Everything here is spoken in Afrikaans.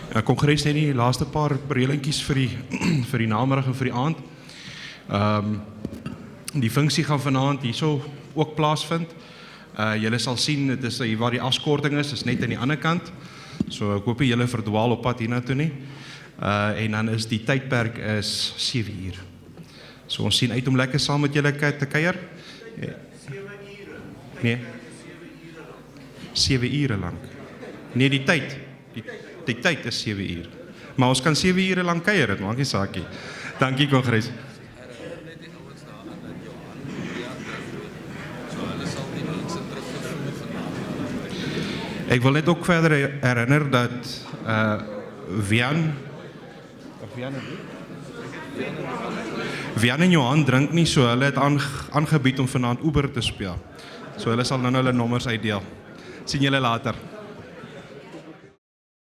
Kongres het die laaste paar reëlingkies vir die vir die namiddag en vir die aand. Die funksie gaan vanaand hierso ook plaasvind. Julle sal sien, dit is hier waar die afskorting is net aan die ander kant. So ek hoop julle verdwaal op pad hiernatoe nie. En dan is die tydperk is 7 uur. So ons sien uit om lekker saam met julle te kuier. 7 ure. Nee. 7 ure lank. Nee, die tyd. Die tyd is 7 uur. Maar ons kan 7 ure lank kuier, dit maak nie saak nie. Dankie Kongres. Ek wil net ook verder herinner dat Vian en Johan drink nie, so hulle het aangebied om vanaand Uber te speel. So hulle sal nou hulle nommers uitdeel. Sien julle later.